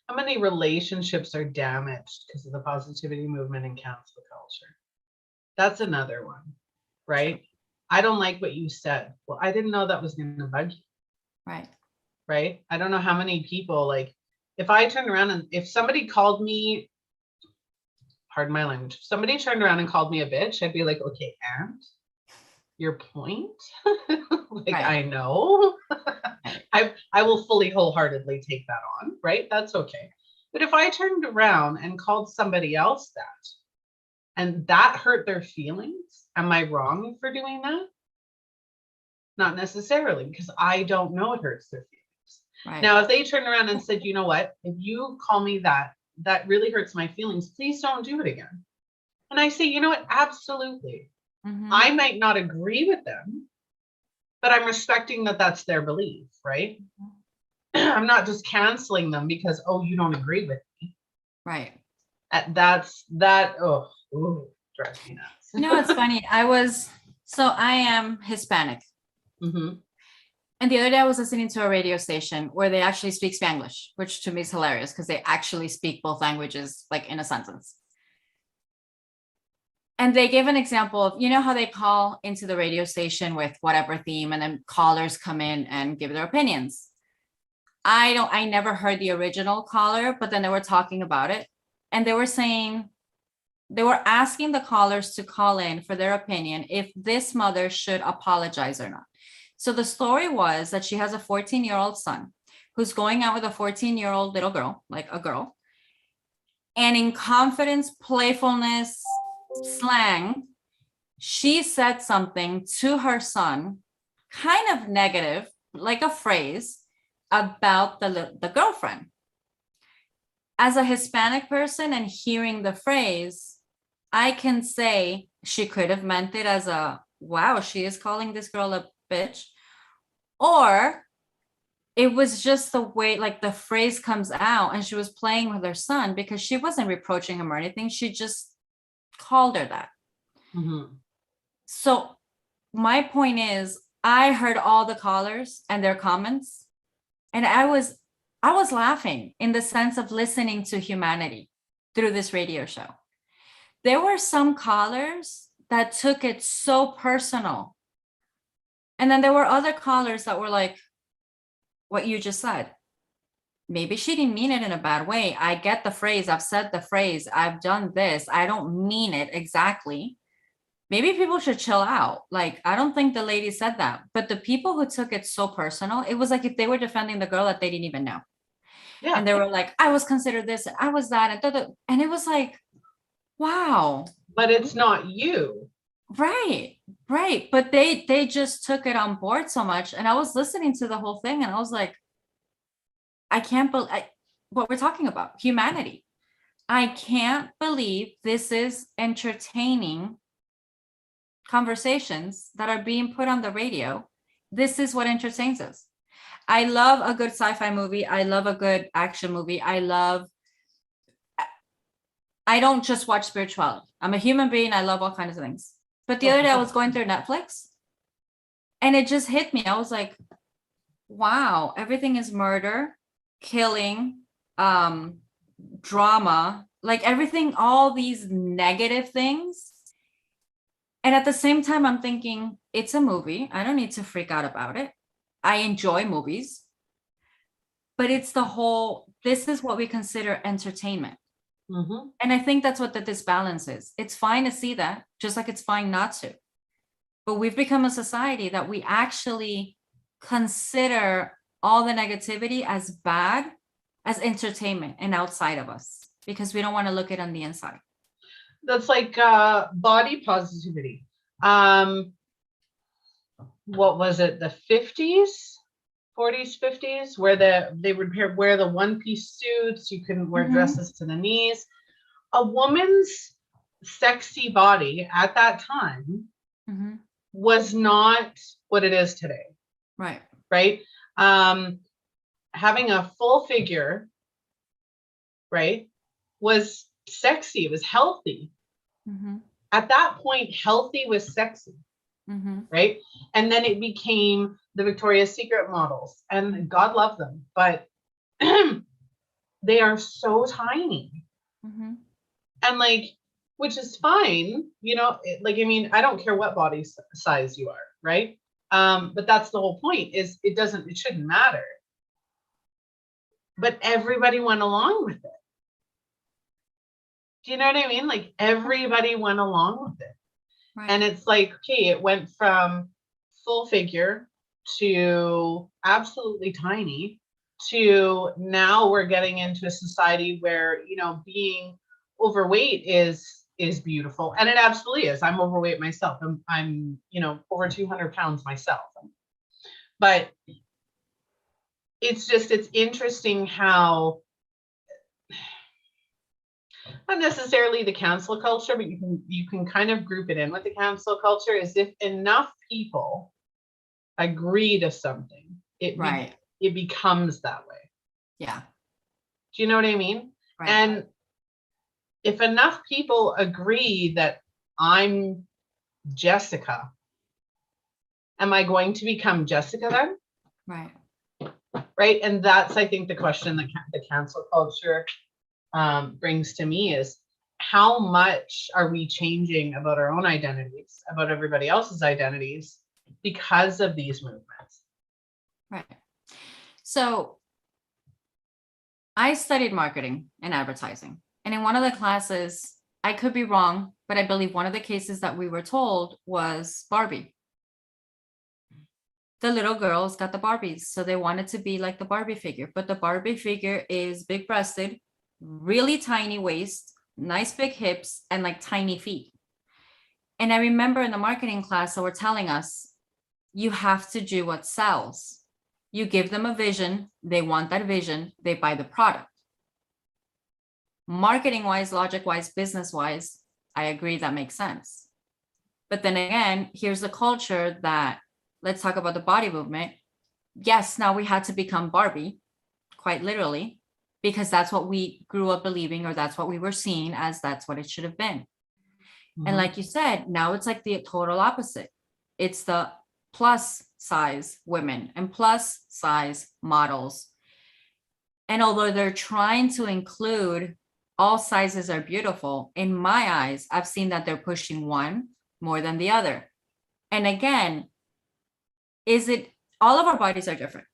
How many relationships are damaged because of the positivity movement and cancel culture? That's another one, right? I don't like what you said. Well, I didn't know that was going to bug you. Right. Right. I don't know how many people, like, if I turned around and if somebody called me, pardon my language, if somebody turned around and called me a bitch, I'd be like, okay, and your point? Like, Right. I know. I will fully wholeheartedly take that on, right? That's okay. But if I turned around and called somebody else that, and that hurt their feelings, am I wrong for doing that? Not necessarily, because I don't know it hurts their feelings. Right. Now, if they turn around and said, you know what, if you call me that, that really hurts my feelings, please don't do it again. And I say, you know what, absolutely. I might not agree with them, but I'm respecting that that's their belief, right? I'm not just canceling them because, oh, you don't agree with me. Right. Drives me nuts. You know, it's funny. I am Hispanic. Mm-hmm. And the other day I was listening to a radio station where they actually speak Spanglish, which to me is hilarious because they actually speak both languages like in a sentence. And they gave an example of, you know how they call into the radio station with whatever theme and then callers come in and give their opinions. I never heard the original caller, but then they were talking about it. And they were saying, they were asking the callers to call in for their opinion if this mother should apologize or not. So the story was that she has a 14-year-old son who's going out with a 14-year-old little girl, like a girl. And in confidence, playfulness, slang, she said something to her son, kind of negative, like a phrase about the girlfriend. As a Hispanic person and hearing the phrase, I can say she could have meant it as a, wow, she is calling this girl a bitch. Or it was just the way, like the phrase comes out and she was playing with her son because she wasn't reproaching him or anything. She just called her that. Mm-hmm. So my point is, I heard all the callers and their comments, and I was laughing in the sense of listening to humanity through this radio show. There were some callers that took it so personal. And then there were other callers that were like, what you just said. Maybe she didn't mean it in a bad way. I get the phrase. I've said the phrase. I've done this. I don't mean it exactly. Maybe people should chill out. Like, I don't think the lady said that. But the people who took it so personal, it was like if they were defending the girl that they didn't even know. Yeah. And they were like, I was considered this, I was that. And it was like, wow. But it's not you. Right. But they just took it on board so much. And I was listening to the whole thing and I was like, I can't believe what we're talking about, humanity. I can't believe this is entertaining conversations that are being put on the radio. This is what entertains us. I love a good sci-fi movie. I love a good action movie. I don't just watch spirituality. I'm a human being. I love all kinds of things. But the other day I was going through Netflix and it just hit me. I was like, wow, everything is murder, killing, drama, like everything, all these negative things. And at the same time, I'm thinking, it's a movie. I don't need to freak out about it. I enjoy movies. But it's the whole, this is what we consider entertainment. Mm-hmm. And I think that's what the disbalance is. It's fine to see that, just like it's fine not to. But we've become a society that we actually consider all the negativity as bad, as entertainment and outside of us, because we don't want to look it on the inside. That's like body positivity. What was it? The 50s, 40s, 50s, where they would wear the one-piece suits. You couldn't wear dresses to the knees. A woman's sexy body at that time was not what it is today. Right. Right. Having a full figure, right, was sexy. It was healthy. At that point, healthy was sexy. Right. And then it became the Victoria's Secret models, and God love them, but they are so tiny. And like, which is fine, you know, like, I mean, I don't care what body size you are, right? But that's the whole point, is it shouldn't matter. But everybody went along with it. Do you know what I mean? Like, everybody went along with it. Right. And it's like, okay, it went from full figure to absolutely tiny to now we're getting into a society where, you know, being overweight is beautiful. And it absolutely is. I'm overweight myself. I'm, you know, over 200 pounds myself. But it's interesting how, not necessarily the cancel culture, but you can kind of group it in with the cancel culture, is if enough people agree to something, it becomes that way. Yeah. Do you know what I mean? Right. And if enough people agree that I'm Jessica, am I going to become Jessica then? Right. Right. And that's, I think, the question that the cancel culture brings to me is, how much are we changing about our own identities, about everybody else's identities, because of these movements? Right. So I studied marketing and advertising. And in one of the classes, I could be wrong, but I believe one of the cases that we were told was Barbie. The little girls got the Barbies, so they wanted to be like the Barbie figure. But the Barbie figure is big-breasted, really tiny waist, nice big hips, and like tiny feet. And I remember in the marketing class, they were telling us, you have to do what sells. You give them a vision, they want that vision, they buy the product. Marketing-wise, logic-wise, business-wise, I agree that makes sense. But then again, here's the culture that, let's talk about the body movement. Yes, now we had to become Barbie, quite literally, because that's what we grew up believing, or that's what we were seeing as that's what it should have been. And like you said, now it's like the total opposite. It's the plus size women and plus size models. And although they're trying to include all sizes are beautiful, in my eyes, I've seen that they're pushing one more than the other. And again, all of our bodies are different.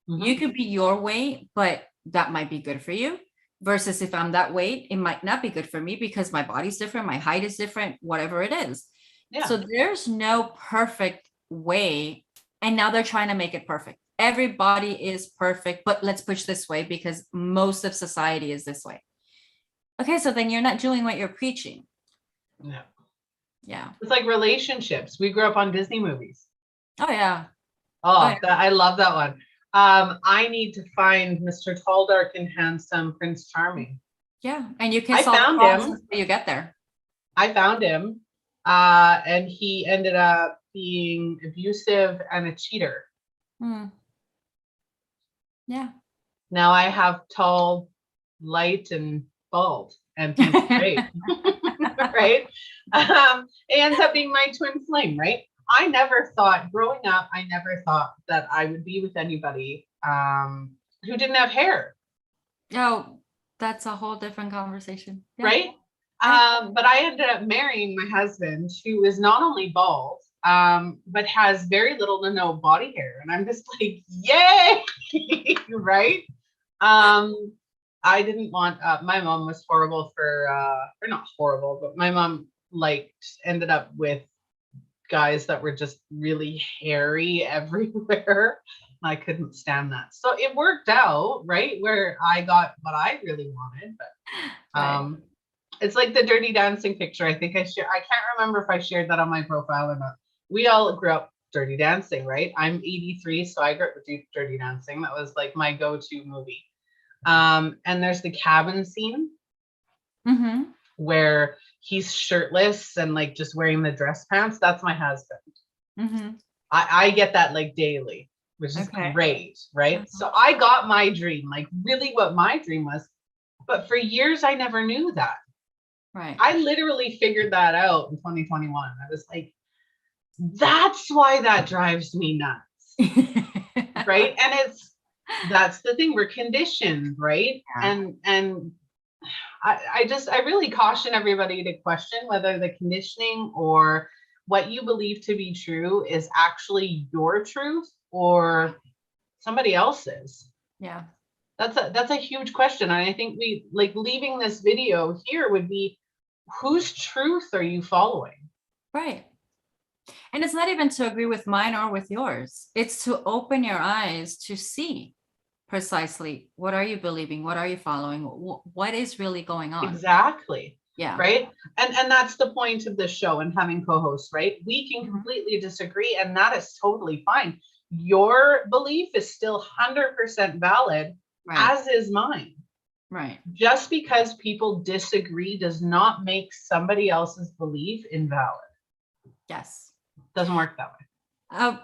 You could be your weight, but that might be good for you. Versus if I'm that weight, it might not be good for me because my body's different, my height is different, whatever it is. Yeah. So there's no perfect way. And now they're trying to make it perfect. Everybody is perfect, but let's push this way because most of society is this way. Okay, so then you're not doing what you're preaching. No. Yeah. It's like relationships. We grew up on Disney movies. Oh, yeah. I love that one. I need to find Mr. Tall, Dark, and Handsome Prince Charming. Yeah, and you can solve the problems until you get there. I found him, and he ended up being abusive and a cheater. Yeah. Now I have tall, light, and bald, and he's great. Right? It ends up being my twin flame, right? I never thought, growing up, that I would be with anybody who didn't have hair. Oh, that's a whole different conversation. Yeah. Right? But I ended up marrying my husband, who is not only bald, but has very little to no body hair. And I'm just like, yay! Right? I didn't want, my mom was horrible or not horrible, but my mom ended up with guys that were just really hairy everywhere. I couldn't stand that. So it worked out, right? Where I got what I really wanted, but Right. it's like the Dirty Dancing picture. I think I can't remember if I shared that on my profile or not. We all grew up Dirty Dancing, right? I'm 83, so I grew up with Dirty Dancing. That was like my go-to movie. And there's the cabin scene Mm-hmm. where he's shirtless and like just wearing the dress pants. That's my husband. Mm-hmm. I get that like daily, which is Okay. great, right? Mhm. So I got my dream, like really what my dream was. But for years, I never knew that. Right. I literally figured that out in 2021. I was like, that's why that drives me nuts, right? And that's the thing, we're conditioned, right? Yeah. And I really caution everybody to question whether the conditioning or what you believe to be true is actually your truth or somebody else's. Yeah. That's a huge question. And I think we like leaving this video here would be, whose truth are you following? Right. And it's not even to agree with mine or with yours. It's to open your eyes to see precisely what are you believing, what are you following, what is really going on. Exactly. Yeah. Right. And that's the point of this show and having co-hosts, right? We can Mhm. completely disagree, and that is totally fine. Your belief is still 100% valid, Right. as is mine. Right. Just because people disagree does not make somebody else's belief invalid. Yes. Doesn't work that way.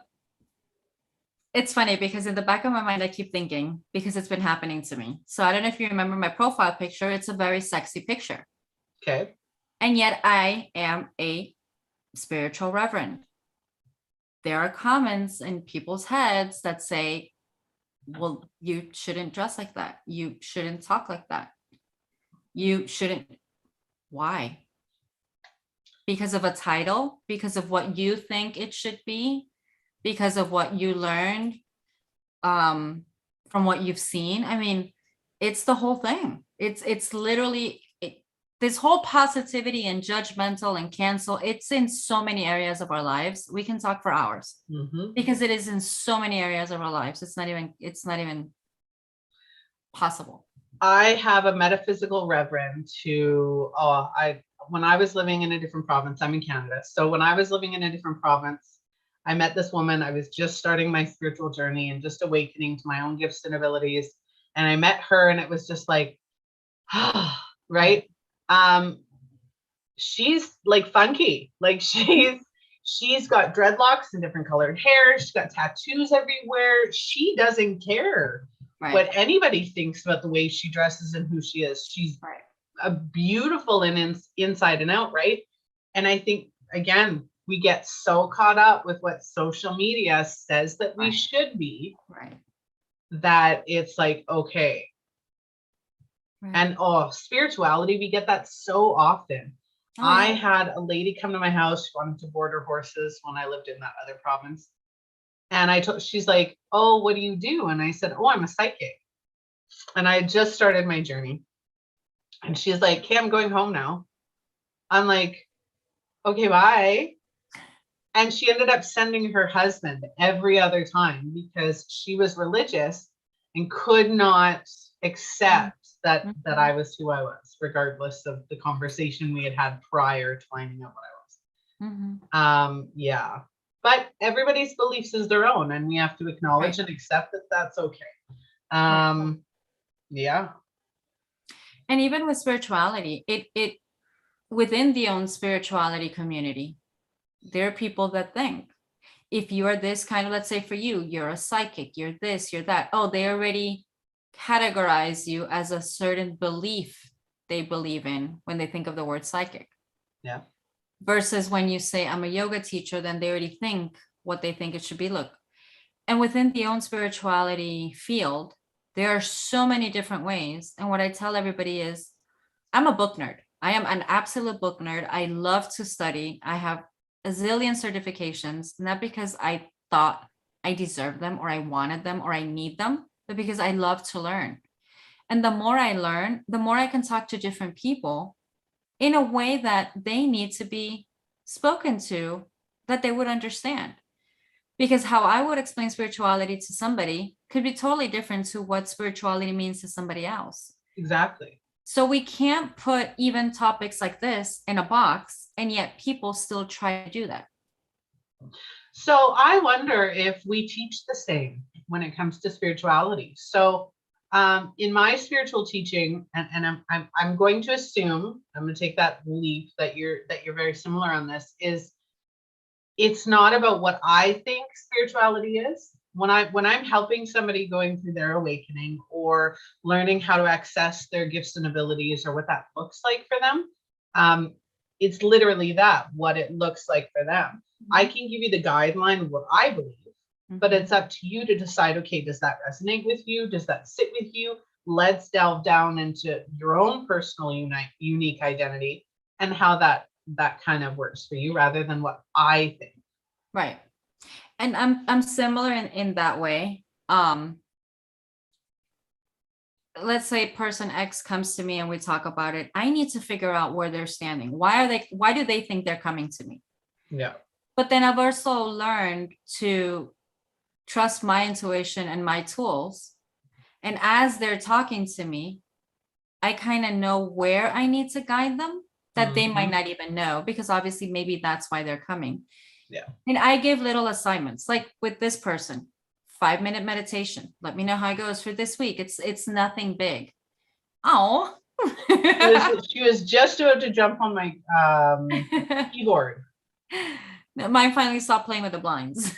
It's funny because in the back of my mind, I keep thinking, because it's been happening to me. So I don't know if you remember my profile picture. It's a very sexy picture. Okay. And yet I am a spiritual reverend. There are comments in people's heads that say, well, you shouldn't dress like that. You shouldn't talk like that. You shouldn't. Why? Because of a title? Because of what you think it should be? Because of what you learned from what you've seen? I mean, it's the whole thing. It's literally this whole positivity and judgmental and cancel. It's in so many areas of our lives. We can talk for hours because it is in so many areas of our lives. It's not even possible. I have a metaphysical reverend who, when I was living in a different province, I'm in Canada. So when I was living in a different province, I met this woman. I was just starting my spiritual journey and just awakening to my own gifts and abilities. And I met her, and it was just like, right? She's like funky. Like she's got dreadlocks and different colored hair. She's got tattoos everywhere. She doesn't care what anybody thinks about the way she dresses and who she is. She's a beautiful and inside and out, right? And I think, again, we get so caught up with what social media says that we should be, that it's like, okay. And spirituality, we get that so often. I had a lady come to my house. She wanted to board her horses when I lived in that other province. And she's like, oh, what do you do? And I said, oh, I'm a psychic. And I had just started my journey. And she's like, okay, I'm going home now. I'm like, okay, bye. And she ended up sending her husband every other time because she was religious and could not accept that I was who I was, regardless of the conversation we had prior to finding out what I was. Yeah. But everybody's beliefs is their own, and we have to acknowledge and accept that that's okay. Yeah. And even with spirituality, it within the own spirituality community, there are people that think if you are this kind of, let's say for you, you're a psychic, you're this, you're that. Oh, they already categorize you as a certain belief they believe in when they think of the word psychic. Yeah. Versus when you say I'm a yoga teacher, then they already think what they think it should be. Look, and within the own spirituality field, there are so many different ways. And what I tell everybody is, I'm a book nerd. I am an absolute book nerd. I love to study. I have a zillion certifications, not because I thought I deserved them or I wanted them or I need them, but because I love to learn. And the more I learn, the more I can talk to different people in a way that they need to be spoken to, that they would understand. Because how I would explain spirituality to somebody could be totally different to what spirituality means to somebody else. Exactly. So we can't put even topics like this in a box, and yet people still try to do that. So I wonder if we teach the same when it comes to spirituality. So in my spiritual teaching, and I'm going to assume, I'm going to take that leap that you're very similar on this, is it's not about what I think spirituality is. When I'm helping somebody going through their awakening or learning how to access their gifts and abilities or what that looks like for them, it's literally that, what it looks like for them. I can give you the guideline of what I believe, but it's up to you to decide, okay, does that resonate with you? Does that sit with you? Let's delve down into your own personal unique identity and how that kind of works for you rather than what I think. Right. And I'm similar in that way. Let's say person X comes to me and we talk about it. I need to figure out where they're standing. Why do they think they're coming to me? Yeah. But then I've also learned to trust my intuition and my tools. And as they're talking to me, I kind of know where I need to guide them that they might not even know, because obviously maybe that's why they're coming. Yeah. And I give little assignments, like with this person, 5-minute meditation. Let me know how it goes for this week. It's nothing big. Oh. She was just about to jump on my keyboard. Mine finally stopped playing with the blinds.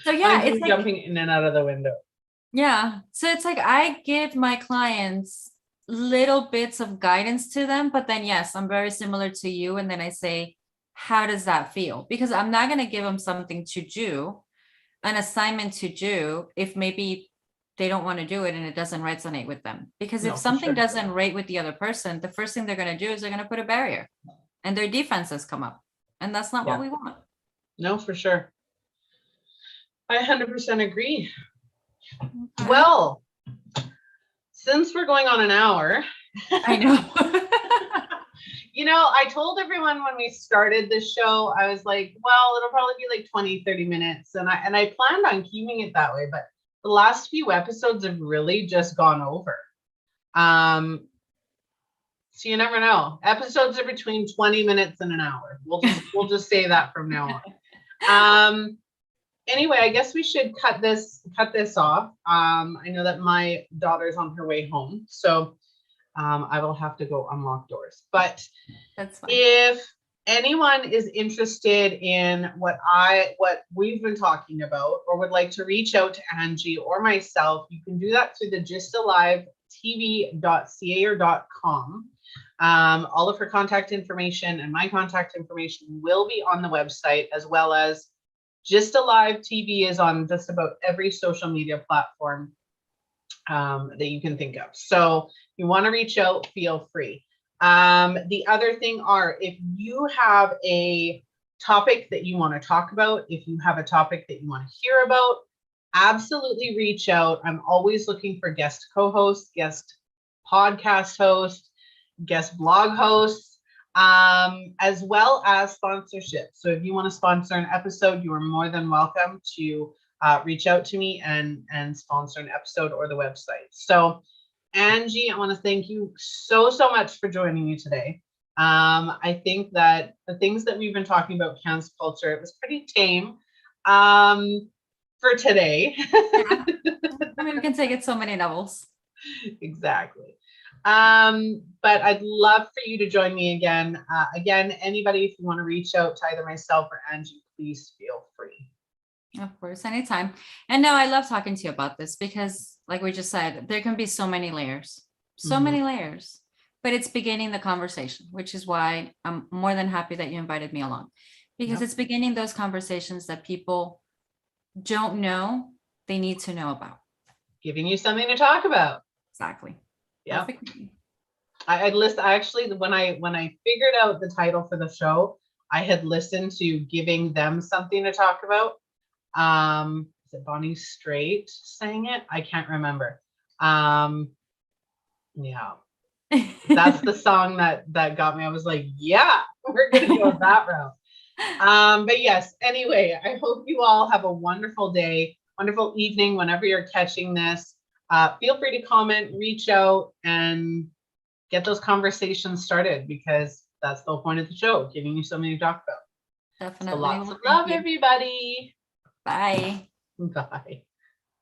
So yeah, it's like jumping in and out of the window. Yeah. So it's like I give my clients little bits of guidance to them, but then yes, I'm very similar to you. And then I say, how does that feel? Because I'm not going to give them something to do, an assignment to do, if maybe they don't want to do it and it doesn't resonate with them. Because if something doesn't rate with the other person, the first thing they're going to do is they're going to put a barrier and their defenses come up. And that's not what we want. No, for sure. I 100% agree. Okay. Well, since we're going on an hour, I know. I told everyone when we started this show, I was like, well, it'll probably be like 20, 30 minutes. And I planned on keeping it that way, but the last few episodes have really just gone over. So you never know. Episodes are between 20 minutes and an hour. We'll just say that from now on. Anyway, I guess we should cut this off. I know that my daughter's on her way home, so I will have to go unlock doors. But that's fine. If anyone is interested in what we've been talking about, or would like to reach out to Angie or myself, you can do that through the gystalivetv.ca or .com. All of her contact information and my contact information will be on the website, as well as Just Alive TV is on just about every social media platform that you can think of. So if you want to reach out, feel free. The other thing are, if you have a topic that you want to talk about, if you have a topic that you want to hear about, absolutely reach out. I'm always looking for guest co-hosts, guest podcast hosts, guest blog hosts, as well as sponsorship. So if you want to sponsor an episode, you are more than welcome to reach out to me and sponsor an episode or the website. So Angie, I want to thank you so much for joining me today. I think that the things that we've been talking about, cancel culture, it was pretty tame for today. Yeah. I mean, we can take it so many levels. Exactly. But I'd love for you to join me again. Again, anybody, if you want to reach out to either myself or Angie, please feel free. Of course, anytime. And no, I love talking to you about this because, like we just said, there can be so many layers, many layers, but it's beginning the conversation, which is why I'm more than happy that you invited me along, because it's beginning those conversations that people don't know they need to know about. Giving you something to talk about. Exactly. Yeah. I actually, when I figured out the title for the show, I had listened to giving them something to talk about. Is it Bonnie Straight saying it? I can't remember. Yeah, that's the song that got me. I was like, yeah, we're gonna go that route. But yes, anyway, I hope you all have a wonderful day, wonderful evening, whenever you're catching this. Feel free to comment, reach out, and get those conversations started, because that's the whole point of the show, giving you something to talk about. Definitely. So lots Well, of thank love, you. everybody. Bye. Bye.